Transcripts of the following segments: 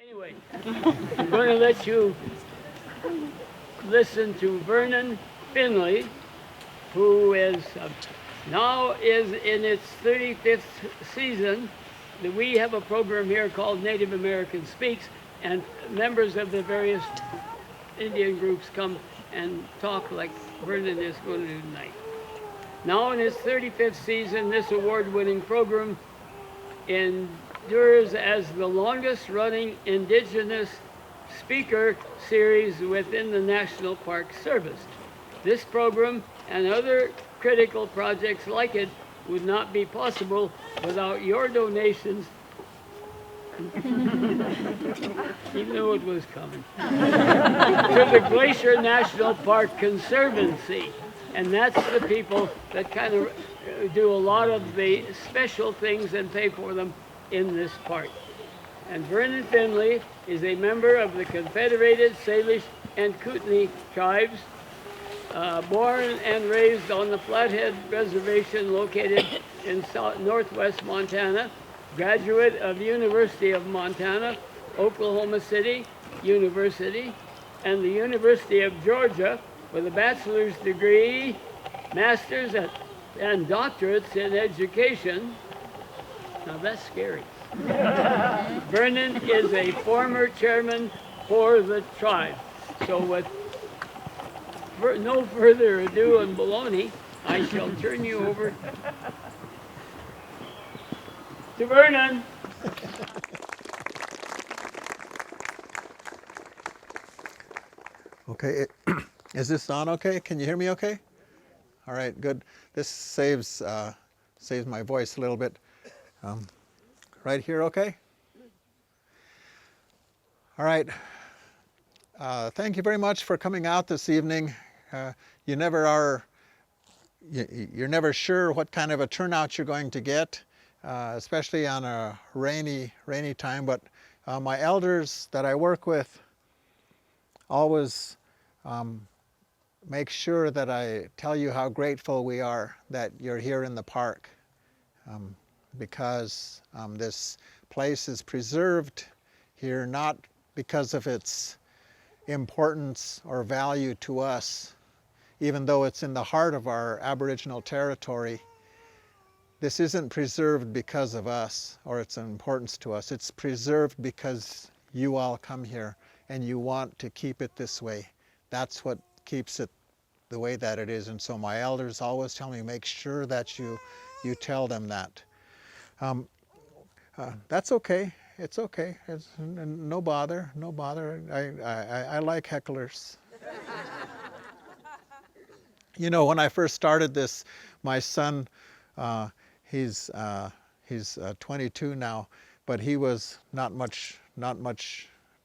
Anyway, I'm going to let you listen to Vernon Finley, who is now is in its 35th season. We have a program here called Native American Speaks, and members of the various Indian groups come and talk like Vernon is going to do tonight. Now in its 35th season, this award-winning program endures as the longest running Indigenous speaker series within the National Park Service. This program and other critical projects like it would not be possible without your donations. You knew it was coming. To the Glacier National Park Conservancy. And that's the people that kind of do a lot of the special things and pay for them in this park. And Vernon Finley is a member of the Confederated Salish and Kootenai tribes, born and raised on the Flathead Reservation located in northwest Montana, graduate of University of Montana, Oklahoma City University, and the University of Georgia with a bachelor's degree, master's, and doctorates in education. Now that's scary. Vernon is a former chairman for the tribe. So with no further ado and baloney, I shall turn you over to Vernon. Okay, is this on okay? Can you hear me okay? All right, good. This saves my voice a little bit. Right here, okay? All right. Thank you very much for coming out this evening. You're never sure what kind of a turnout you're going to get, especially on a rainy time. But my elders that I work with always make sure that I tell you how grateful we are that you're here in the park, because this place is preserved here not because of its importance or value to us, even though it's in the heart of our Aboriginal territory. This isn't preserved because of us or its importance to us. It's preserved because you all come here and you want to keep it this way. That's what keeps it the way that it is. And so my elders always tell me, make sure that you tell them that. That's okay. It's okay. It's no bother. I like hecklers. You know, when I first started this, my son, he's 22 now, but he was not much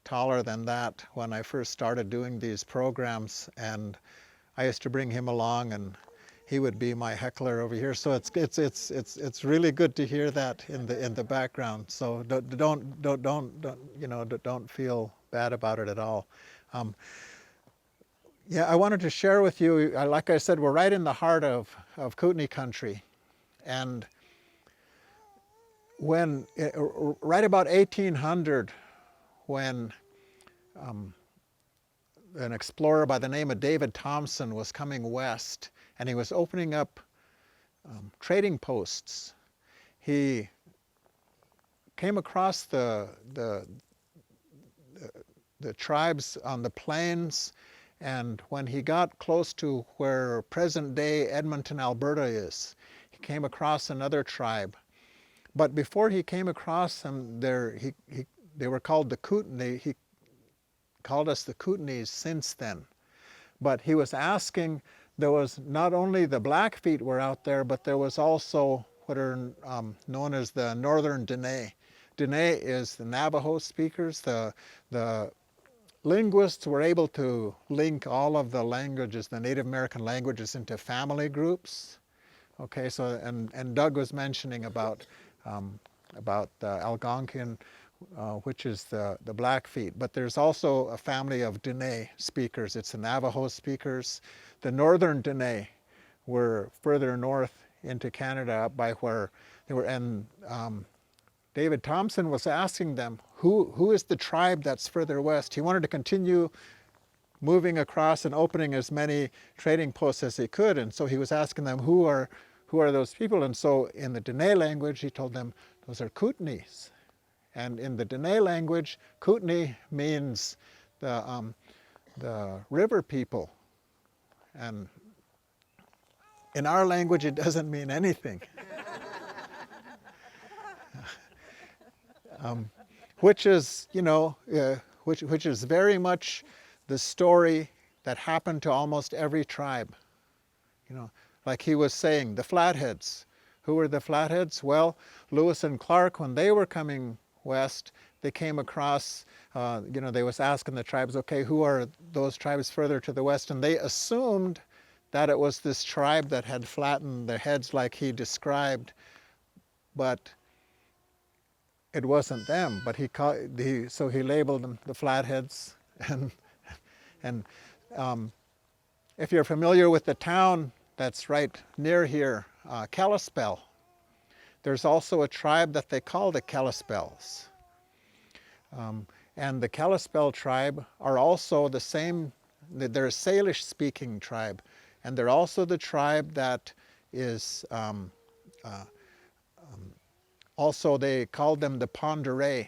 taller than that when I first started doing these programs, and I used to bring him along, and he would be my heckler over here. So it's really good to hear that in the background. So don't feel bad about it at all. Yeah, I wanted to share with you. Like I said, we're right in the heart of Kootenai country, and when right about 1800, when an explorer by the name of David Thompson was coming west, and he was opening up trading posts. He came across the tribes on the plains, and when he got close to where present-day Edmonton, Alberta is, he came across another tribe. But before he came across them, they were called the Kootenai. He called us the Kootenays since then. But he was asking, there was not only the Blackfeet were out there, but there was also what are known as the Northern Dene. Dene is the Navajo speakers. The linguists were able to link all of the languages, the Native American languages, into family groups. Okay, so and Doug was mentioning about the Algonquian, which is the Blackfeet. But there's also a family of Dene speakers. It's the Navajo speakers. The Northern Dene were further north into Canada, up by where they were. And David Thompson was asking them, who is the tribe that's further west? He wanted to continue moving across and opening as many trading posts as he could. And so he was asking them, who are those people? And so in the Dene language, he told them, those are Kootenays. And in the Dene language, Kootenai means the river people. And in our language, it doesn't mean anything. Which is, which is very much the story that happened to almost every tribe. Like he was saying, the Flatheads. Who were the Flatheads? Well, Lewis and Clark, when they were coming west, they came across, they was asking the tribes, okay, who are those tribes further to the west? And they assumed that it was this tribe that had flattened their heads like he described, but it wasn't them. But so he labeled them the Flatheads. And if you're familiar with the town that's right near here, Kalispell, there's also a tribe that they call the Kalispels. And the Kalispel tribe are also the same, they're a Salish speaking tribe. And they're also the tribe that is, also they called them the Ponderay.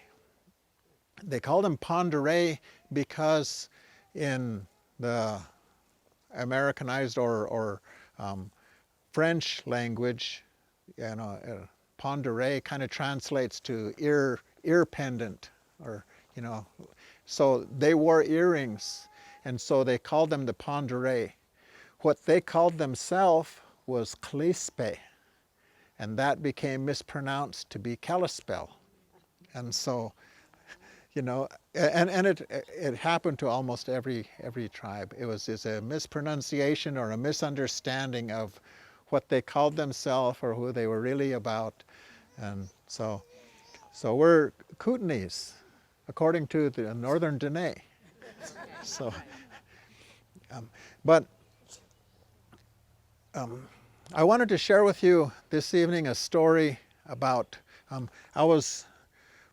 They called them Ponderay because in the Americanized or French language, Ponderay kind of translates to ear pendant, or so they wore earrings, and so they called them the Ponderay. What they called themselves was Clispe, and that became mispronounced to be Kalispel. And so, and it happened to almost every tribe. It's a mispronunciation or a misunderstanding of what they called themselves or who they were really about. And so we're Kootenays, according to the Northern Dene. So, but I wanted to share with you this evening a story about, I was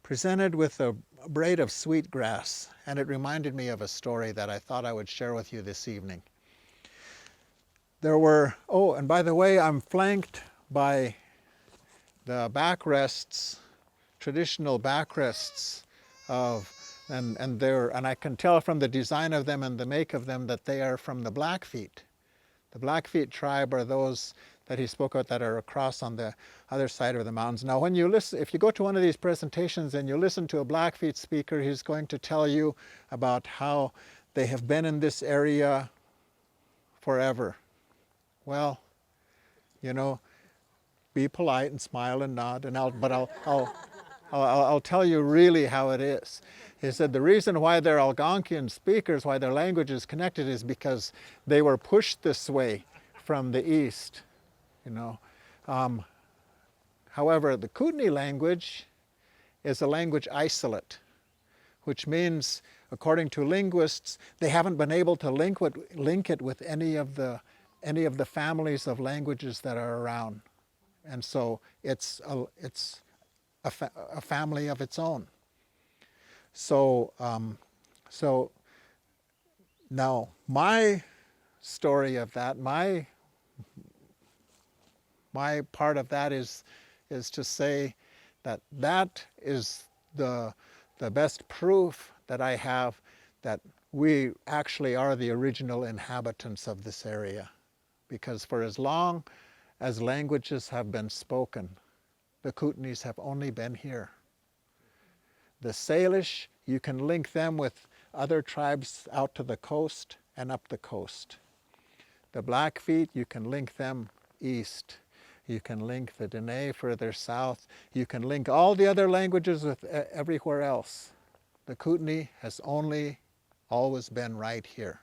presented with a braid of sweetgrass, and it reminded me of a story that I thought I would share with you this evening. There were, and by the way, I'm flanked by the backrests, traditional backrests and I can tell from the design of them and the make of them that they are from the Blackfeet. The Blackfeet tribe are those that he spoke about that are across on the other side of the mountains. Now, when you listen, if you go to one of these presentations and you listen to a Blackfeet speaker, he's going to tell you about how they have been in this area forever. Well, be polite and smile and nod, and I'll tell you really how it is. He said the reason why they're Algonquian speakers, why their language is connected, is because they were pushed this way from the east. However, the Kootenai language is a language isolate, which means, according to linguists, they haven't been able to link it with any of the families of languages that are around, and so it's a family of its own. So now my story of that, my part of that is to say that is the best proof that I have that we actually are the original inhabitants of this area. Because for as long as languages have been spoken, the Kootenays have only been here. The Salish, you can link them with other tribes out to the coast and up the coast. The Blackfeet, you can link them east. You can link the Dene further south. You can link all the other languages with everywhere else. The Kootenai has only always been right here.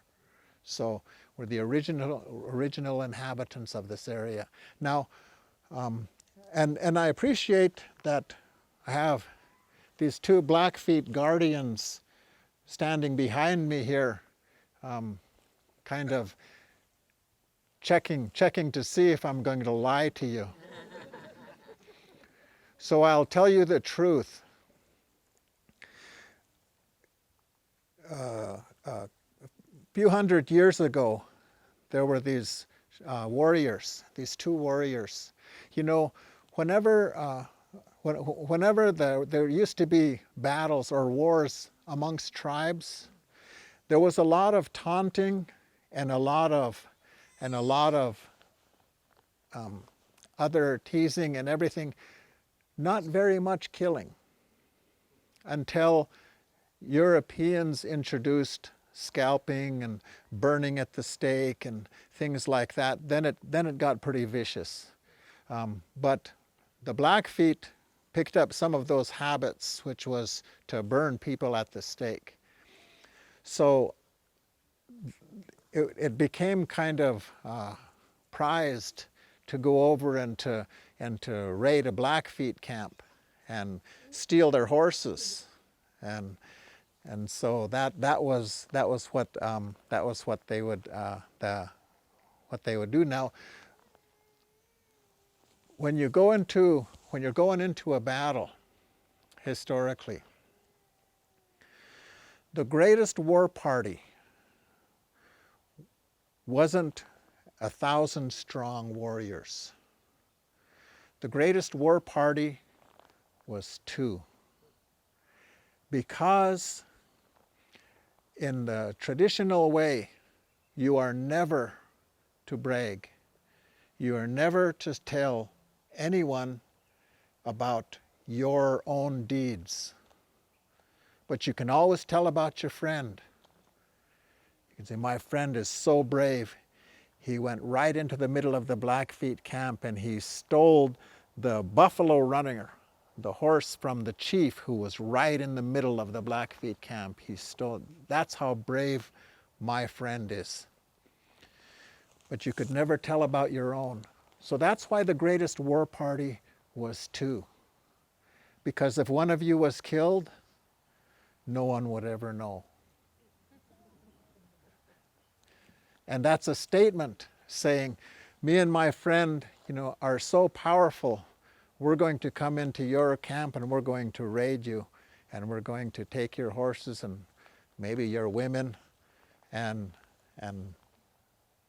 So we're the original inhabitants of this area. Now, and I appreciate that I have these two Blackfeet guardians standing behind me here, kind of checking to see if I'm going to lie to you. So I'll tell you the truth. a few hundred years ago, there were these warriors, these two warriors. You know, whenever there used to be battles or wars amongst tribes, there was a lot of taunting and a lot of other teasing and everything, not very much killing, until Europeans introduced scalping and burning at the stake and things like that. Then it got pretty vicious. But the Blackfeet picked up some of those habits, which was to burn people at the stake. So it became kind of prized to go over and to raid a Blackfeet camp and steal their horses, and so that was what they would do. Now, when you're going into a battle, historically, the greatest war party wasn't 1,000 strong warriors. The greatest war party was 2. Because in the traditional way, you are never to brag. You are never to tell anyone about your own deeds. But you can always tell about your friend. You can say, my friend is so brave. He went right into the middle of the Blackfeet camp and he stole the buffalo runner, the horse from the chief who was right in the middle of the Blackfeet camp. He stole. That's how brave my friend is. But you could never tell about your own. So that's why the greatest war party was 2. Because if one of you was killed, no one would ever know. And that's a statement saying, me and my friend, are so powerful. We're going to come into your camp and we're going to raid you, and we're going to take your horses and maybe your women, and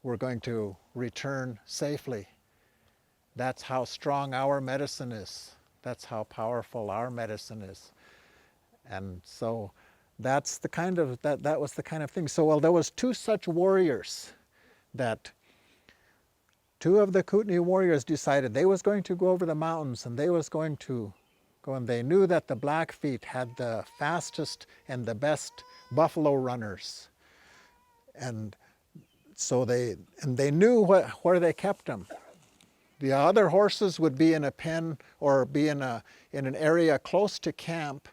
we're going to return safely. That's how strong our medicine is. That's how powerful our medicine is. And so that's the kind of that was the kind of thing. So there was 2 such warriors that 2 of the Kootenai warriors decided they was going to go over the mountains, and they was going to go, and they knew that the Blackfeet had the fastest and the best buffalo runners. And so they knew where they kept them. The other horses would be in a pen or be in an area close to camp.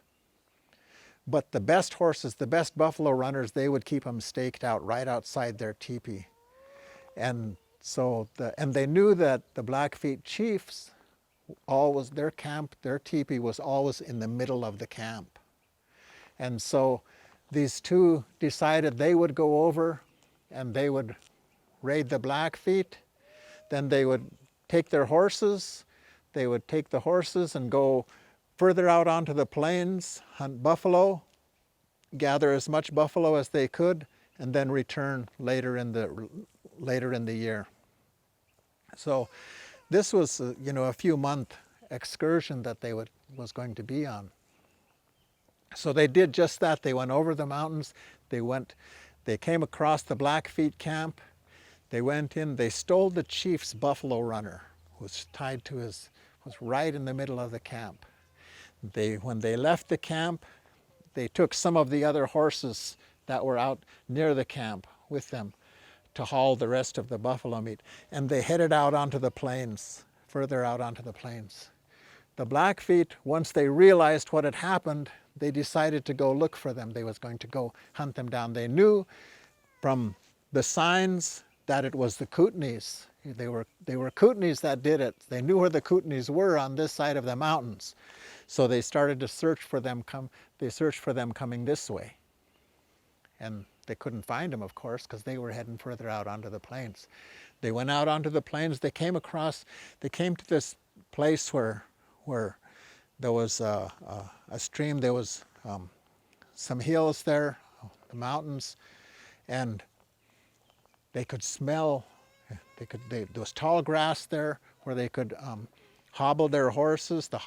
But the best horses, the best buffalo runners, they would keep them staked out right outside their teepee. And so they knew that the Blackfeet chiefs, always their teepee was always in the middle of the camp. And so these 2 decided they would go over and they would raid the Blackfeet. Then they would take their horses. They would take the horses and go further out onto the plains, hunt buffalo, gather as much buffalo as they could, and then return later in the year. So this was a few month excursion that was going to be on. So they did just that. They went over the mountains. They came across the Blackfeet camp. They went in. They stole the chief's buffalo runner, who was tied to was right in the middle of the camp. When they left the camp, they took some of the other horses that were out near the camp with them to haul the rest of the buffalo meat. And they headed out onto the plains, further out onto the plains. The Blackfeet, once they realized what had happened, they decided to go look for them. They was going to go hunt them down. They knew from the signs that it was the Kootenays. They were Kootenays that did it. They knew where the Kootenays were on this side of the mountains. So they started to search for them. They searched for them coming this way. And they couldn't find them, of course, because they were heading further out onto the plains. They went out onto the plains. They came to this place where there was a stream. There was some hills there, the mountains, and they could smell. There was tall grass there where they could hobble their horses. The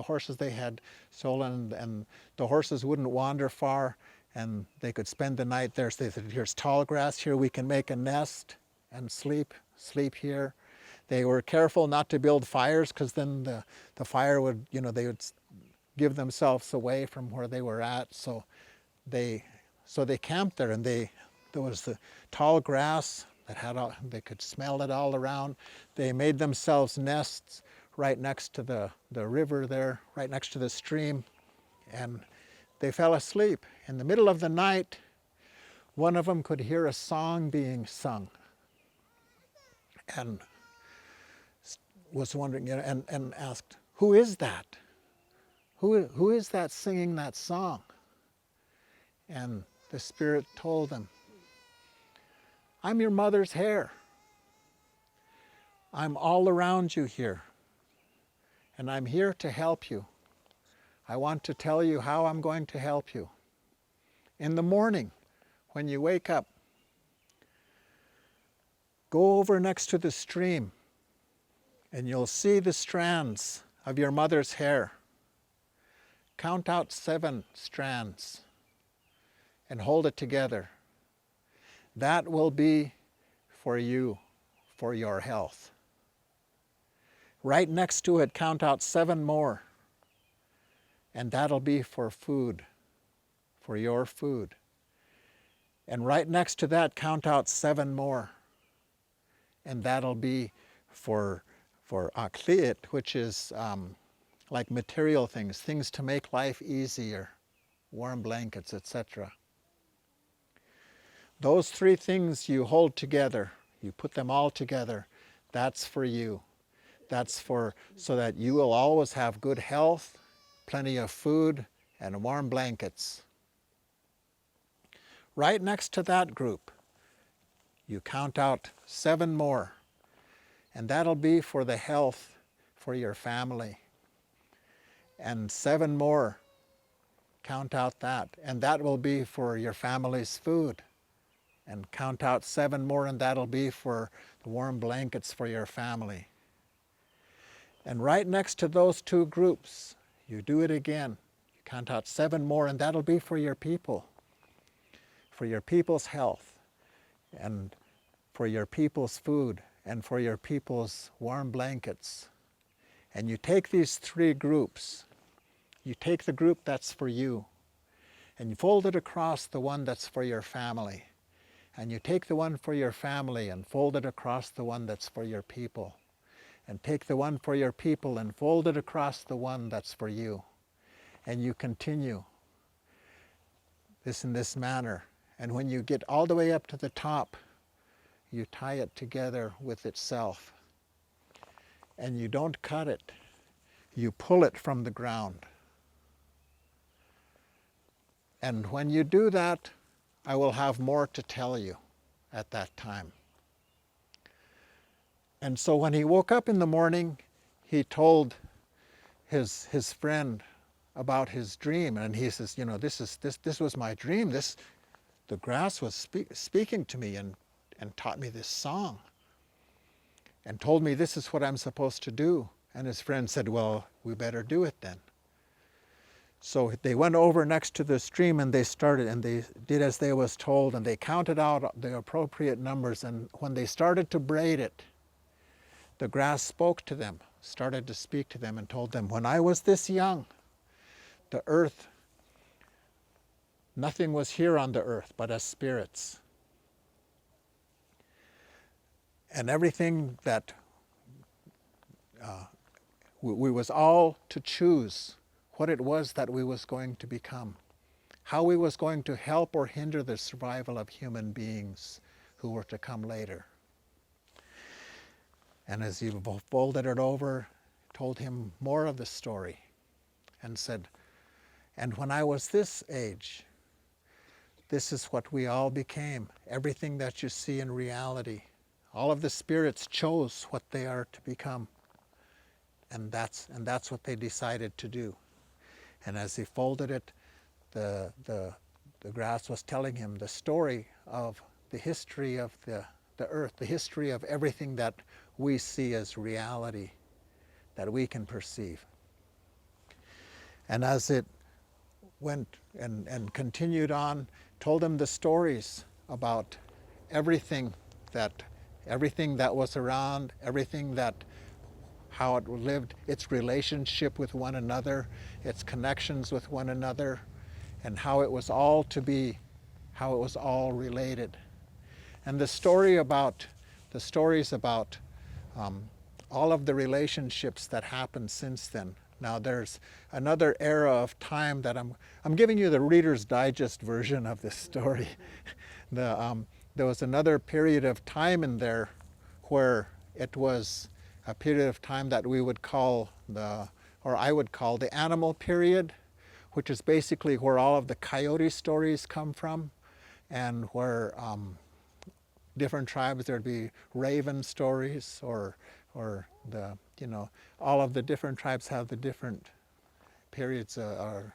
horses they had stolen, and the horses wouldn't wander far, and they could spend the night there. So they said, "Here's tall grass. Here we can make a nest and sleep here." They were careful not to build fires, because then the fire would, they would give themselves away from where they were at. So they camped there, and there was the tall grass that they could smell it all around. They made themselves nests right next to the river there, right next to the stream, and they fell asleep. In the middle of the night, one of them could hear a song being sung, and was wondering, and asked, "Who is that? Who is that singing that song?" And the spirit told them, "I'm your mother's hair. I'm all around you here, and I'm here to help you. I want to tell you how I'm going to help you. In the morning, when you wake up, go over next to the stream, and you'll see the strands of your mother's hair. Count out 7 strands and hold it together. That will be for you, for your health. Right next to it, count out 7 more, and that'll be for food, for your food. And right next to that, count out 7 more, and that'll be for akliit, which is like material things to make life easier, warm blankets, etc. Those 3 things you hold together, you put them all together, that's for you. That's so that you will always have good health, plenty of food, and warm blankets. Right next to that group, you count out 7 more, and that'll be for the health for your family. And 7 more, count out that, and that will be for your family's food. And count out 7 more, and that'll be for the warm blankets for your family. And right next to those 2 groups, you do it again. You count out 7 more, and that'll be for your people, for your people's health, and for your people's food, and for your people's warm blankets. And you take these 3 groups. You take the group that's for you, and you fold it across the one that's for your family. And you take the one for your family and fold it across the one that's for your people. And take the one for your people and fold it across the one that's for you. And you continue this in this manner. And when you get all the way up to the top, you tie it together with itself. And you don't cut it. You pull it from the ground. And when you do that, I will have more to tell you at that time. And so when he woke up in the morning, he told his friend about his dream, and he says, this was my dream. The grass was speaking to me and taught me this song, and told me this is what I'm supposed to do. And his friend said, "Well, we better do it then." So they went over next to the stream, and they started, and they did as they was told, and they counted out the appropriate numbers. And when they started to braid it, the grass spoke to them, started to speak to them, and told them, "When I was this young, the earth, nothing was here on the earth but as spirits. And everything that we was all to choose what it was that we was going to become, how we was going to help or hinder the survival of human beings who were to come later." And as he folded it over, told him more of the story, and said, "And when I was this age, this is what we all became. Everything that you see in reality, all of the spirits chose what they are to become, and that's what they decided to do." And as he folded it, the the grass was telling him the story of the history of the earth, the history of everything that we see as reality, that we can perceive. And as it went and continued on, told him the stories about everything that was around, how it lived, its relationship with one another, its connections with one another, and how it was all related. And the stories about all of the relationships that happened since then. Now there's another era of time that I'm giving you the Reader's Digest version of this story. There was another period of time in there where it was a period of time that we would call I would call the animal period, which is basically where all of the coyote stories come from, and where different tribes, there'd be raven stories, or all of the different tribes have the different periods or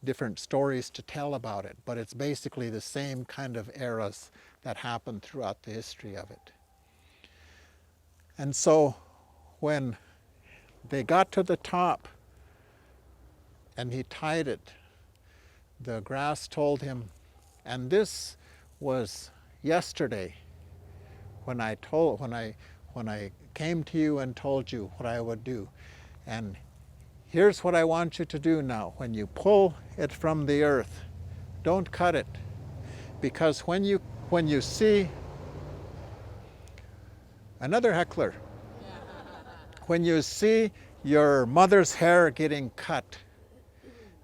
different stories to tell about it, but it's basically the same kind of eras that happened throughout the history of it. And so when they got to the top and he tied it, the grass told him, and this was yesterday when I came to you and told you what I would do. And here's what I want you to do now. When you pull it from the earth, don't cut it. Because when you see another heckler, when you see your mother's hair getting cut,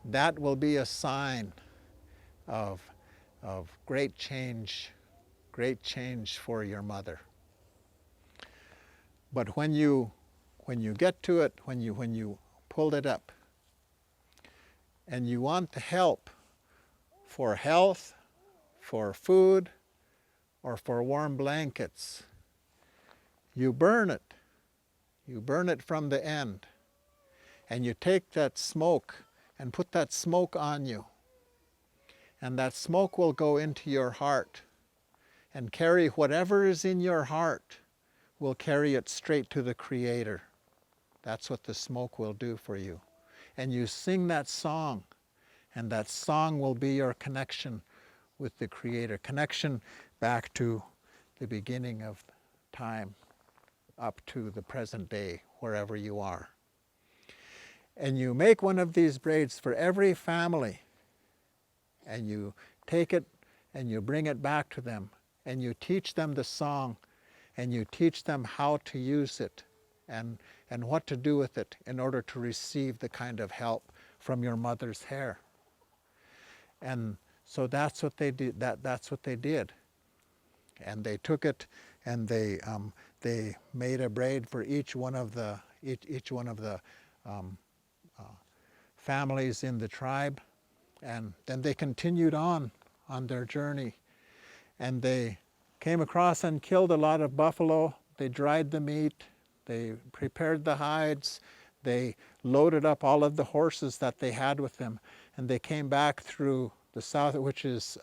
that will be a sign of great change for your mother. But when you get to it, when you pulled it up, and you want the help for health, for food, or for warm blankets, you burn it. You burn it from the end, and you take that smoke and put that smoke on you, and that smoke will go into your heart and carry whatever is in your heart, will carry it straight to the Creator. That's what the smoke will do for you. And you sing that song, and that song will be your connection with the Creator, connection back to the beginning of time, up to the present day, wherever you are. And you make one of these braids for every family, and you take it and you bring it back to them, and you teach them the song, and you teach them how to use it and what to do with it in order to receive the kind of help from your mother's hair. And so that's what they did. That's what they did. And they took it and they made a braid for each one of the families in the tribe, and then they continued on their journey, and they came across and killed a lot of buffalo. They dried the meat, they prepared the hides, they loaded up all of the horses that they had with them, and they came back through the south, which is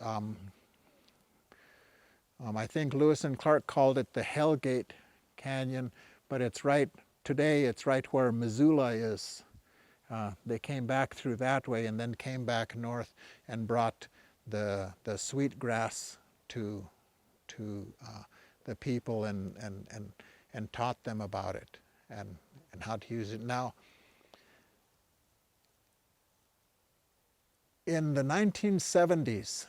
I think Lewis and Clark called it the Hellgate Canyon, but it's right where Missoula is. They came back through that way and then came back north and brought the sweet grass to the people and taught them about it and how to use it. Now, in the 1970s,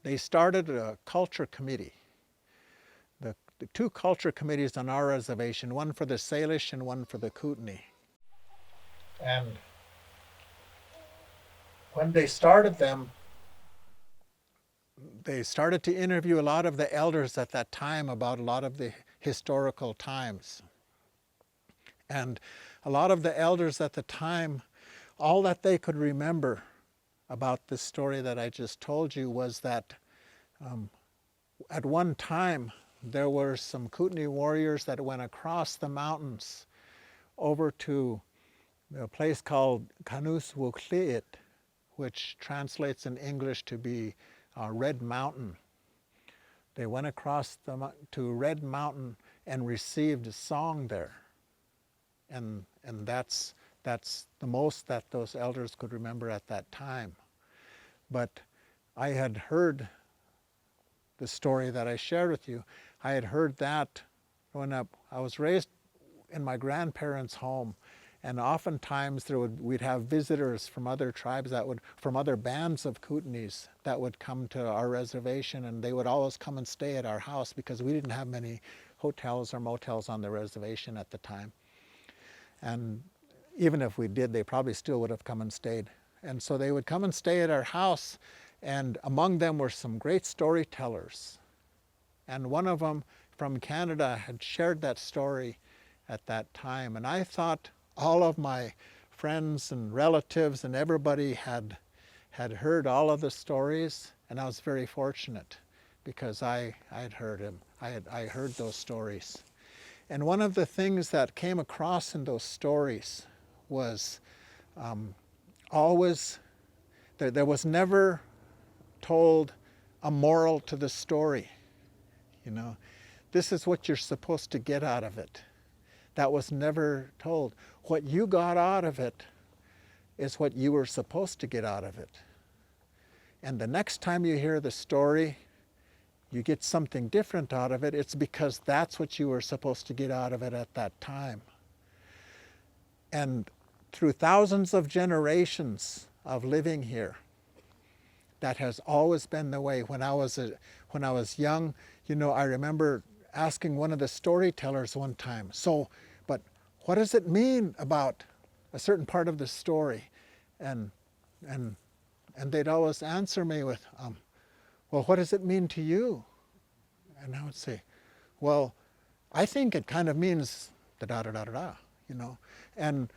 they started a culture committee. The two culture committees on our reservation, one for the Salish and one for the Kootenai. And when they started them, they started to interview a lot of the elders at that time about a lot of the historical times. And a lot of the elders at the time, all that they could remember about this story that I just told you was that at one time there were some Kootenai warriors that went across the mountains over to a place called Kanuswukliit, which translates in English to be Red Mountain. They went across to Red Mountain and received a song there. And that's the most that those elders could remember at that time. But I had heard the story that I shared with you. I had heard that growing up. I was raised in my grandparents' home, and oftentimes we'd have visitors from other tribes from other bands of Kootenays that would come to our reservation, and they would always come and stay at our house because we didn't have many hotels or motels on the reservation at the time. And even if we did, they probably still would have come and stayed. And so they would come and stay at our house, and among them were some great storytellers. And one of them from Canada had shared that story at that time. And I thought all of my friends and relatives and everybody had heard all of the stories, and I was very fortunate because I had heard him. I heard those stories. And one of the things that came across in those stories was always, there was never told a moral to the story. You know, this is what you're supposed to get out of it. That was never told. What you got out of it is what you were supposed to get out of it. And the next time you hear the story, you get something different out of it. It's because that's what you were supposed to get out of it at that time. And through thousands of generations of living here, that has always been the way. When I was young, you know, I remember asking one of the storytellers one time, but what does it mean about a certain part of the story? And they'd always answer me with, well, what does it mean to you? And I would say, well, I think it kind of means da-da-da-da-da, you know. And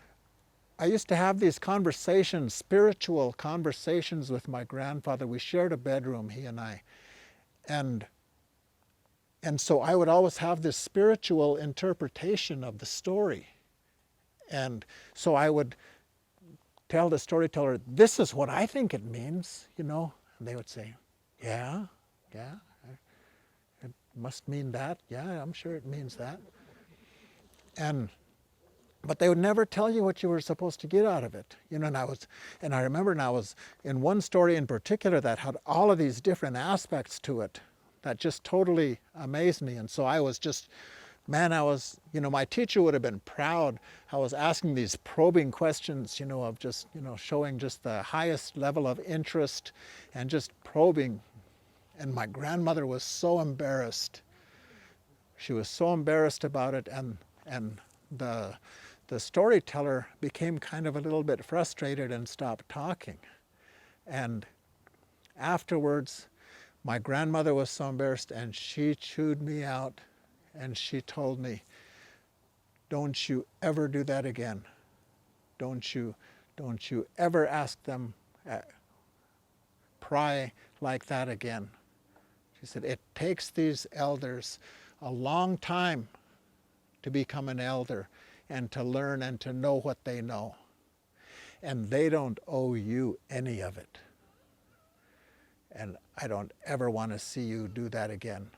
I used to have these conversations, spiritual conversations with my grandfather. We shared a bedroom, he and I. And so I would always have this spiritual interpretation of the story. And so I would tell the storyteller, this is what I think it means, you know. And they would say, yeah, it must mean that. Yeah, I'm sure it means that. But they would never tell you what you were supposed to get out of it. You know, and I remember I was in one story in particular that had all of these different aspects to it that just totally amazed me. And so I was just, you know, my teacher would have been proud. I was asking these probing questions, you know, of just, you know, showing just the highest level of interest and just probing. And my grandmother was so embarrassed. She was so embarrassed about it, and the storyteller became kind of a little bit frustrated and stopped talking. And afterwards, my grandmother was so embarrassed, and she chewed me out, and she told me, don't you ever do that again. Don't you ever ask them, pry like that again. She said, it takes these elders a long time to become an elder and to learn and to know what they know. And they don't owe you any of it. And I don't ever want to see you do that again.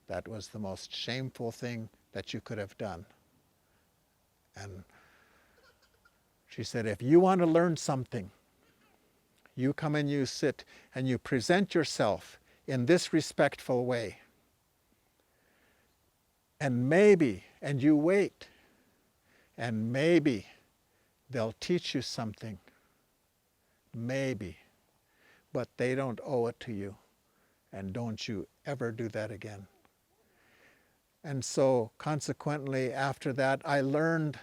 That was the most shameful thing that you could have done. And she said, if you want to learn something, you come and you sit and you present yourself in this respectful way. And you wait, and maybe they'll teach you something. Maybe. But they don't owe it to you. And don't you ever do that again. And so consequently, after that, I learned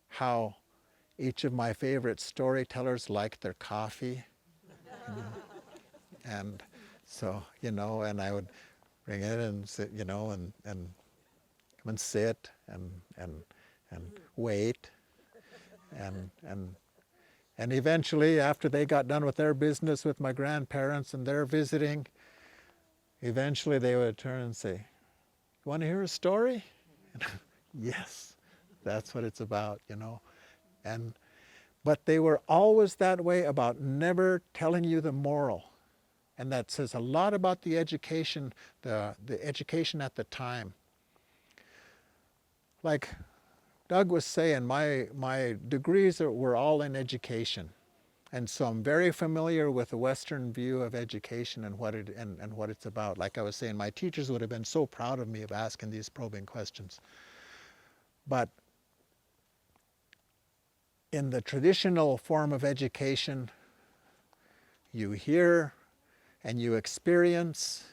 how each of my favorite storytellers liked their coffee. You know? And so, you know, and I would bring it and sit, you know, and come and sit and wait. And eventually, after they got done with their business with my grandparents and their visiting, eventually they would turn and say, you want to hear a story? Yes, that's what it's about, you know. And But they were always that way about never telling you the moral. And that says a lot about the education, the education at the time. Like Doug was saying, my degrees were all in education. And so I'm very familiar with the Western view of education and what it's about. Like I was saying, my teachers would have been so proud of me of asking these probing questions. But in the traditional form of education, you hear and you experience,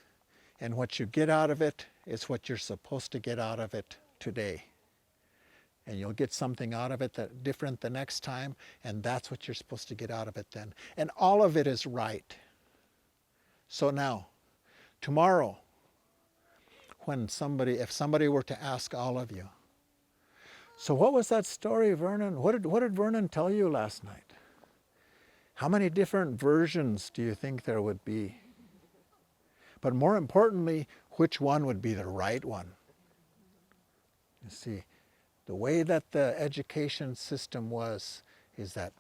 and what you get out of it is what you're supposed to get out of it today. And you'll get something out of it that different the next time, and that's what you're supposed to get out of it then. And all of it is right. So now, tomorrow, if somebody were to ask all of you, so what was that story, Vernon? What did Vernon tell you last night? How many different versions do you think there would be? But more importantly, which one would be the right one? You see, the way that the education system is that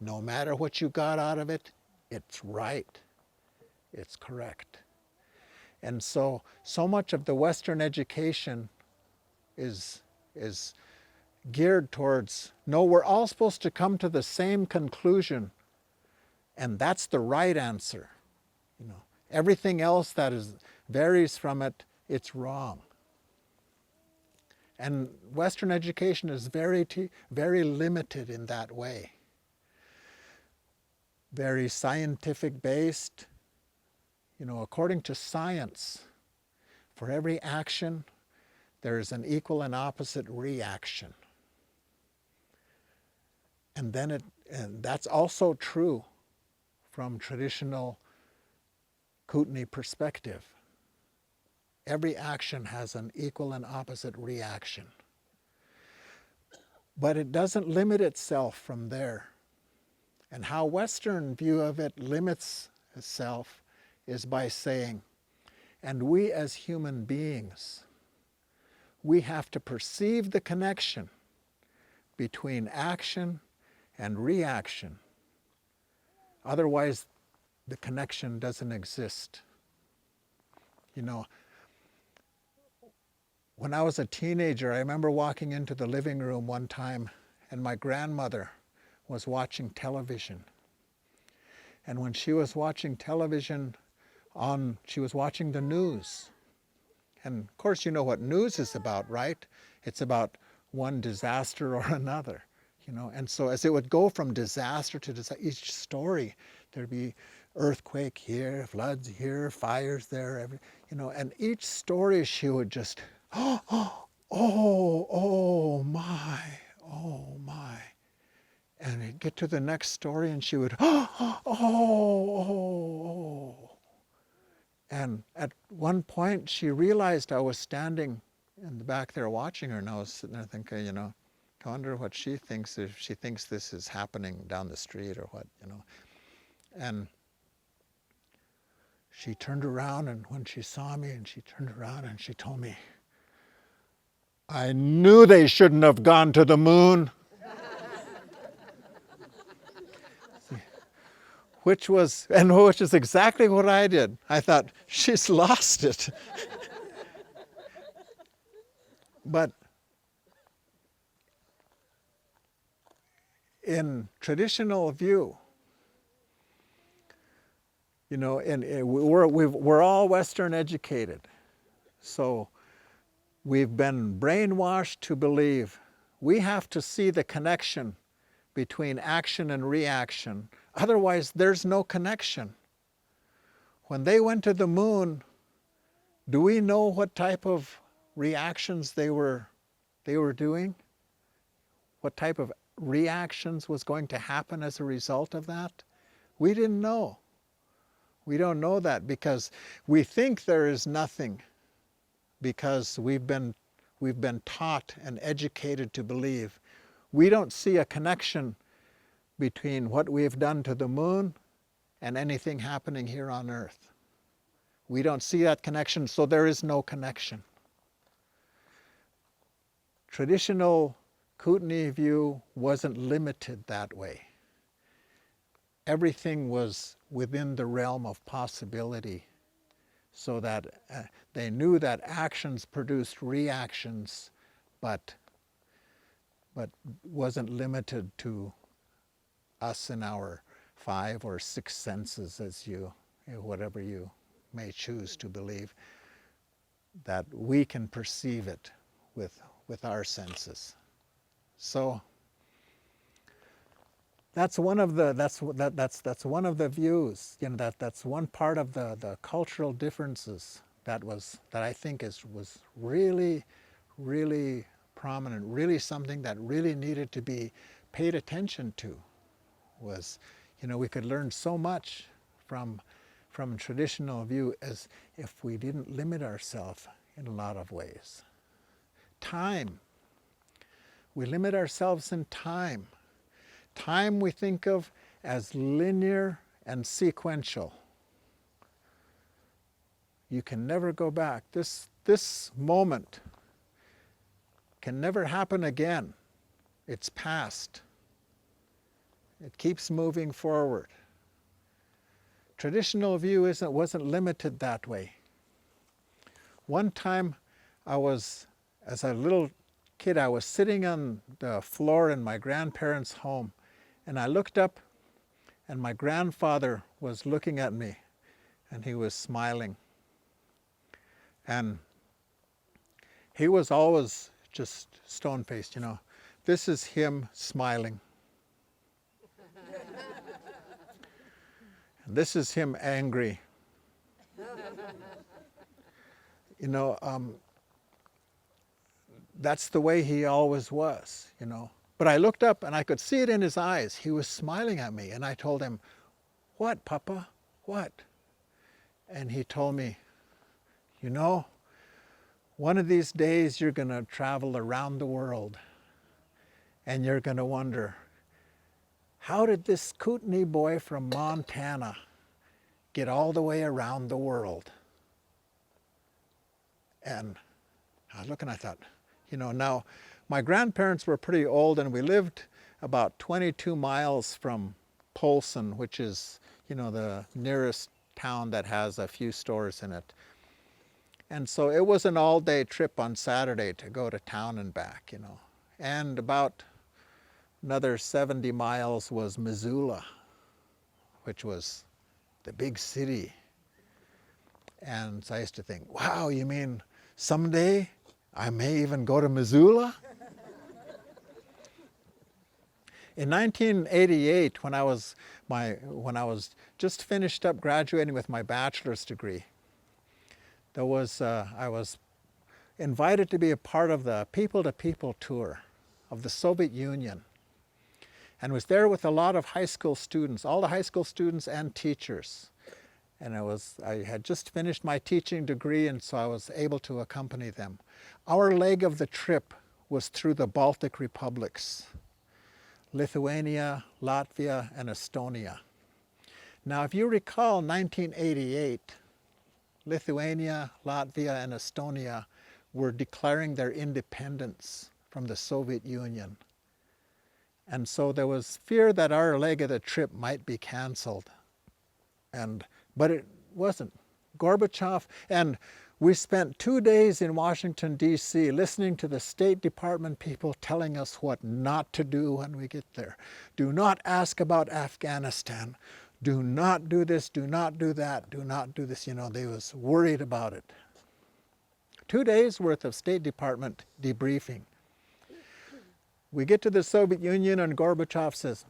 no matter what you got out of it, it's right. It's correct. And so much of the Western education is geared towards, no, we're all supposed to come to the same conclusion, and that's the right answer. Everything else that varies from it, it's wrong. And Western education is very limited in that way. Very scientific based. According to science, for every action, there is an equal and opposite reaction. And that's also true from traditional Kootenai perspective. Every action has an equal and opposite reaction. But it doesn't limit itself from there. And how Western view of it limits itself is by saying, and we as human beings, we have to perceive the connection between action and reaction. Otherwise, the connection doesn't exist. When I was a teenager, I remember walking into the living room one time, and my grandmother was watching television. And when she was watching television, she was watching the news. And of course, you know what news is about, right? It's about one disaster or another. And so as it would go from disaster to disaster, each story, there'd be earthquake here, floods here, fires there, and each story she would just, oh my. And it'd get to the next story and she would, oh. And at one point she realized I was standing in the back there watching her, and I was sitting there thinking, I wonder what she thinks, if she thinks this is happening down the street or what, And she turned around, and when she saw me, and she turned around and she told me, I knew they shouldn't have gone to the moon. Which is exactly what I did. I thought, she's lost it. But in traditional view, we're all Western educated. So we've been brainwashed to believe we have to see the connection between action and reaction. Otherwise, there's no connection. When they went to the moon, do we know what type of reactions they were doing? What type of reactions was going to happen as a result of that? We didn't know. We don't know that because we think there is nothing, because we've been taught and educated to believe. We don't see a connection between what we've done to the moon and anything happening here on earth. We don't see that connection, so there is no connection. Traditional Kootenai view wasn't limited that way. Everything was within the realm of possibility, so that they knew that actions produced reactions, but wasn't limited to us in our 5 or 6 senses, as whatever you may choose to believe, that we can perceive it with our senses. So that's one of the that's one of the views. That's one part of the cultural differences that I think was really prominent, really something that really needed to be paid attention to. Was, we could learn so much from traditional view as if we didn't limit ourselves in a lot of ways. Time. We limit ourselves in time. Time we think of as linear and sequential. You can never go back. This moment can never happen again. It's past. It keeps moving forward. Traditional view wasn't limited that way. One time as a little kid, I was sitting on the floor in my grandparents' home, and I looked up, and my grandfather was looking at me, and he was smiling. And he was always just stone-faced, This is him smiling. And this is him angry. That's the way he always was, But I looked up and I could see it in his eyes. He was smiling at me, and I told him, "What, Papa? What?" And he told me, one of these days you're going to travel around the world, and you're going to wonder, how did this Kootenai boy from Montana get all the way around the world? And I was looking, I thought, now my grandparents were pretty old, and we lived about 22 miles from Polson, which is, the nearest town that has a few stores in it. And so it was an all-day trip on Saturday to go to town and back, And about another 70 miles was Missoula, which was the big city. And so I used to think, wow, you mean someday I may even go to Missoula? In 1988, when I was just finished up graduating with my bachelor's degree, I was invited to be a part of the people-to-people tour of the Soviet Union, and was there with a lot of high school students, all the high school students and teachers. And I had just finished my teaching degree, and so I was able to accompany them. Our leg of the trip was through the Baltic republics, Lithuania, Latvia, and Estonia. Now, if you recall 1988, Lithuania, Latvia, and Estonia were declaring their independence from the Soviet Union. And so there was fear that our leg of the trip might be canceled. But it wasn't. Gorbachev, and we spent 2 days in Washington, D.C., listening to the State Department people telling us what not to do when we get there. Do not ask about Afghanistan. Do not do this, do not do that, do not do this. They was worried about it. 2 days worth of State Department debriefing. We get to the Soviet Union, and Gorbachev says,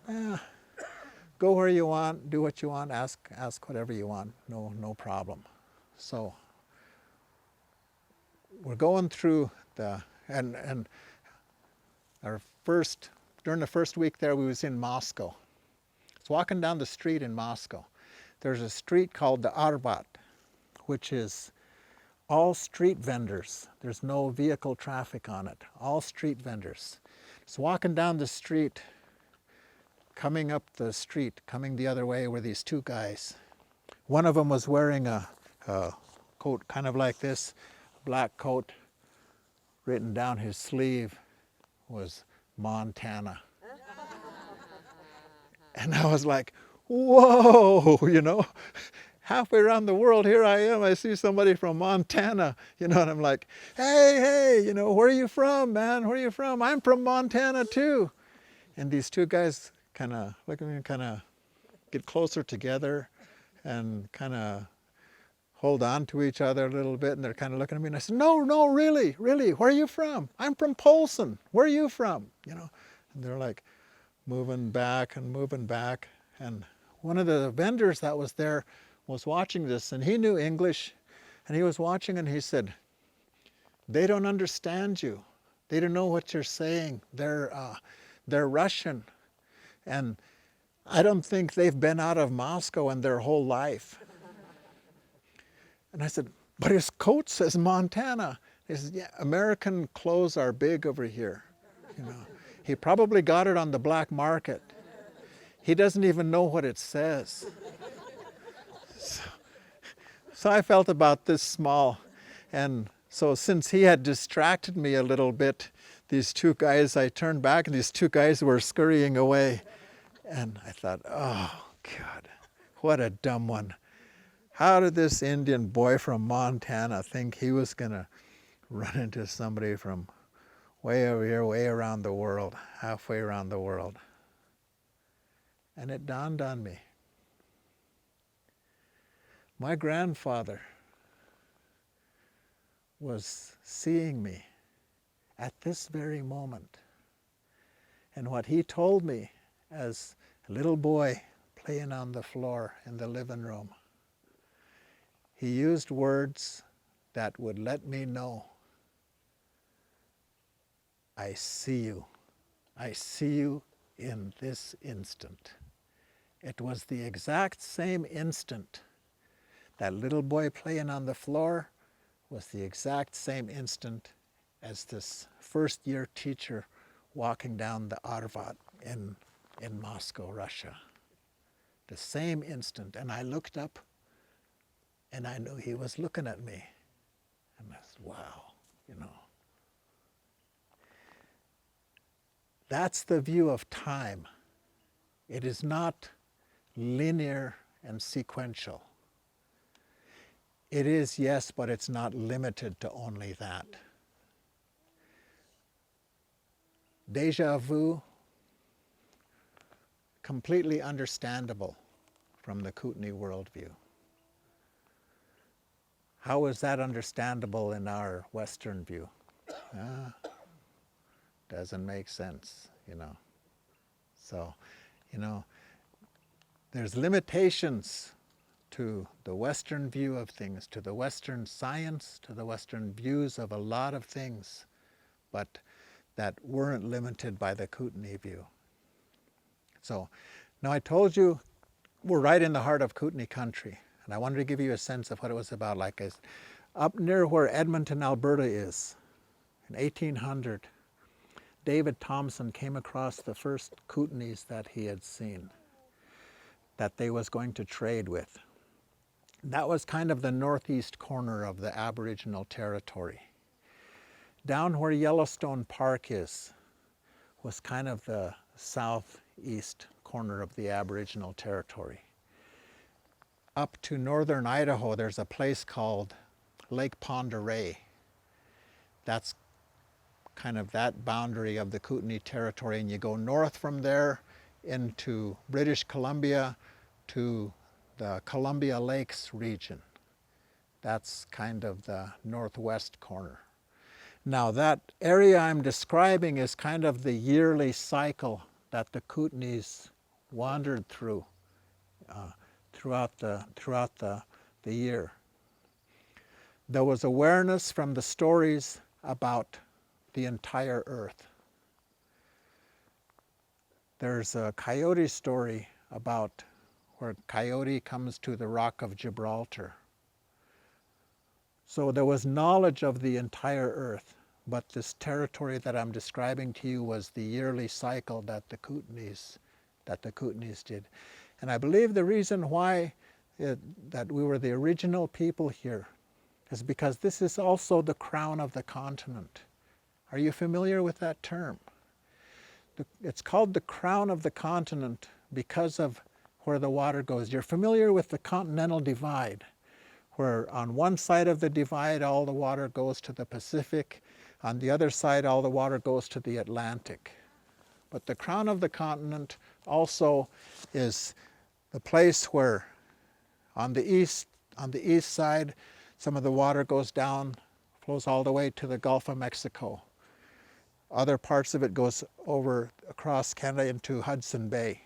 go where you want, do what you want, ask whatever you want, no problem. So we're going through during the first week there, we was in Moscow. It's walking down the street in Moscow. There's a street called the Arbat, which is all street vendors. There's no vehicle traffic on it, all street vendors. It's walking down the street, coming up the street, coming the other way were these two guys. One of them was wearing a coat kind of like this, black coat. Written down his sleeve was Montana. And I was like, whoa, halfway around the world, here I am, I see somebody from Montana, and I'm like, hey, where are you from, man? Where are you from? I'm from Montana too. And these two guys kind of look at me and kind of get closer together and kind of hold on to each other a little bit, and they're kind of looking at me, and I said, no, really, where are you from? I'm from Polson. Where are you from? And they're like moving back, and one of the vendors that was there was watching this, and he knew English, and he was watching, and he said, they don't understand you. They don't know what you're saying. They're Russian, and I don't think they've been out of Moscow in their whole life. And I said, but his coat says Montana. He said, yeah, American clothes are big over here. He probably got it on the black market. He doesn't even know what it says. So I felt about this small. And so since he had distracted me a little bit, these two guys, I turned back and these two guys were scurrying away. And I thought, oh, God, what a dumb one. How did this Indian boy from Montana think he was going to run into somebody from way over here, way around the world, halfway around the world? And it dawned on me. My grandfather was seeing me at this very moment. And what he told me as a little boy playing on the floor in the living room, he used words that would let me know, I see you. I see you in this instant. It was the exact same instant. That little boy playing on the floor was the exact same instant as this first-year teacher walking down the Arvat in Moscow, Russia. The same instant. And I looked up, and I knew he was looking at me. And I said, wow, That's the view of time. It is not linear and sequential. It is, yes, but it's not limited to only that. Deja vu, completely understandable from the Kootenai worldview. How is that understandable in our Western view? Doesn't make sense, So, there's limitations to the Western view of things, to the Western science, to the Western views of a lot of things, but that weren't limited by the Kootenai view. So, now I told you we're right in the heart of Kootenai country, and I wanted to give you a sense of what it was about. Like up near where Edmonton, Alberta is, in 1800, David Thompson came across the first Kootenays that he had seen, that they was going to trade with. That was kind of the northeast corner of the Aboriginal territory. Down where Yellowstone Park is was kind of the southeast corner of the Aboriginal territory. Up to northern Idaho, there's a place called Lake Pend Oreille. That's kind of that boundary of the Kootenai territory, and you go north from there into British Columbia to the Columbia Lakes region. That's kind of the northwest corner. Now that area I'm describing is kind of the yearly cycle that the Kootenays wandered through throughout the year. There was awareness from the stories about the entire earth. There's a coyote story about where coyote comes to the Rock of Gibraltar. So there was knowledge of the entire earth, but this territory that I'm describing to you was the yearly cycle that the Kootenays did. And I believe the reason why that we were the original people here is because this is also the crown of the continent. Are you familiar with that term? It's called the crown of the continent because of where the water goes. You're familiar with the continental divide, where on one side of the divide all the water goes to the Pacific, on the other side all the water goes to the Atlantic. But the crown of the continent also is the place where on the east side some of the water goes down, flows all the way to the Gulf of Mexico. Other parts of it goes over across Canada into Hudson Bay.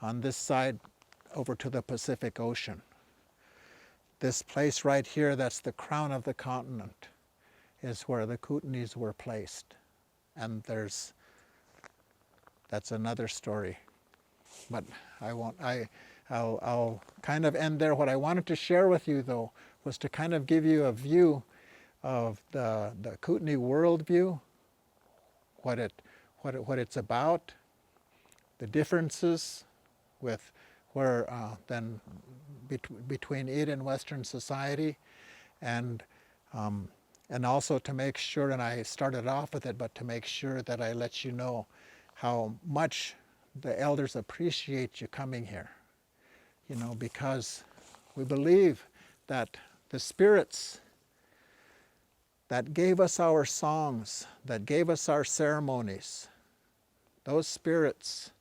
On this side, over to the Pacific Ocean. This place right here, that's the crown of the continent, is where the Kootenays were placed. And that's another story. But I'll kind of end there. What I wanted to share with you, though, was to kind of give you a view of the Kootenai worldview, what it's about, the differences with where then between it and Western society, and also to make sure, and I started off with it, but to make sure that I let you know how much the elders appreciate you coming here, you know, because we believe that the spirits that gave us our songs, that gave us our ceremonies, those spirits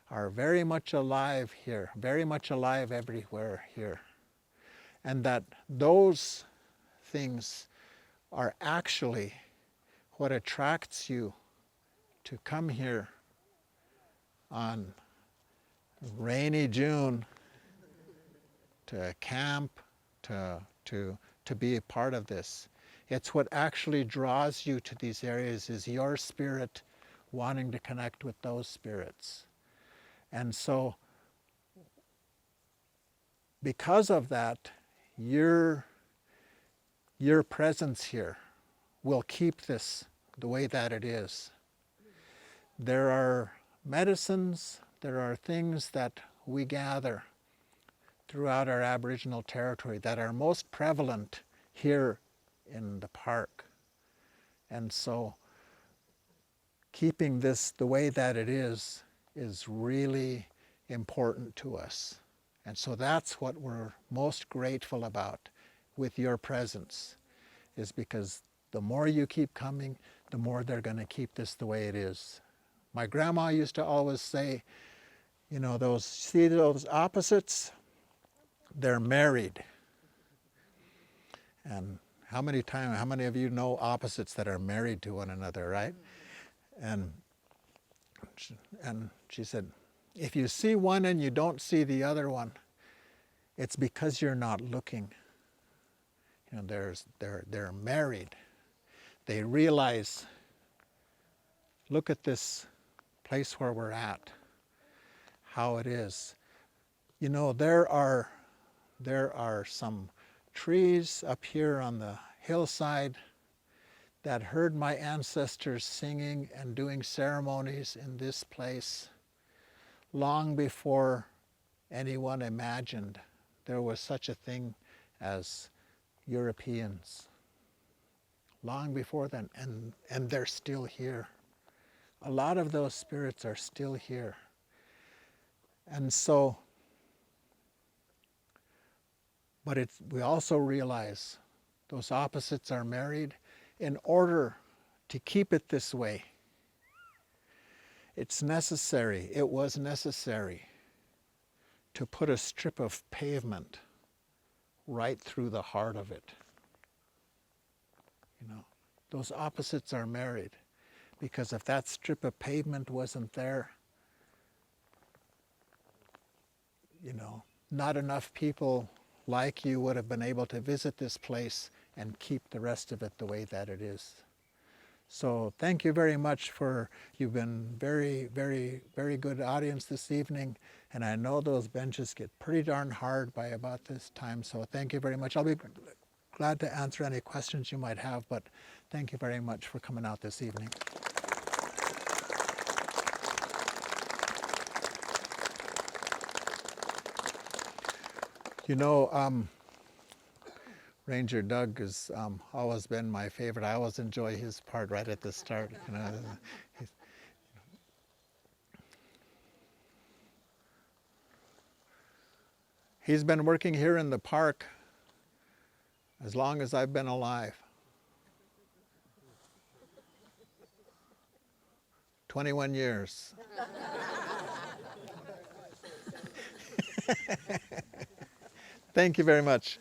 are very much alive here, very much alive everywhere here. And that those things are actually what attracts you to come here on rainy June to camp, to be a part of this. It's what actually draws you to these areas is your spirit wanting to connect with those spirits. And so, because of that, your presence here will keep this the way that it is. There are medicines, there are things that we gather throughout our Aboriginal territory that are most prevalent here in the park. And so, keeping this the way that it is really important to us. And so that's what we're most grateful about with your presence, is because the more you keep coming, the more they're going to keep this the way it is. My grandma used to always say, you know, those opposites, they're married. And how many of you know opposites that are married to one another, right? And she said, if you see one and you don't see the other one, it's because you're not looking. You know, they're married. They realize, look at this place where we're at, how it is. You know, there are some trees up here on the hillside that heard my ancestors singing and doing ceremonies in this place long before anyone imagined there was such a thing as Europeans. Long before then, and they're still here. A lot of those spirits are still here. And so, but we also realize those opposites are married. In order to keep it this way, it was necessary to put a strip of pavement right through the heart of it. You know, those opposites are married, because if that strip of pavement wasn't there, you know, not enough people like you would have been able to visit this place and keep the rest of it the way that it is. So thank you very much you've been very, very, very good audience this evening, and I know those benches get pretty darn hard by about this time, so thank you very much. I'll be glad to answer any questions you might have, but thank you very much for coming out this evening. You know, Ranger Doug has always been my favorite. I always enjoy his part right at the start. You know, He's been working here in the park as long as I've been alive. 21 years. Thank you very much.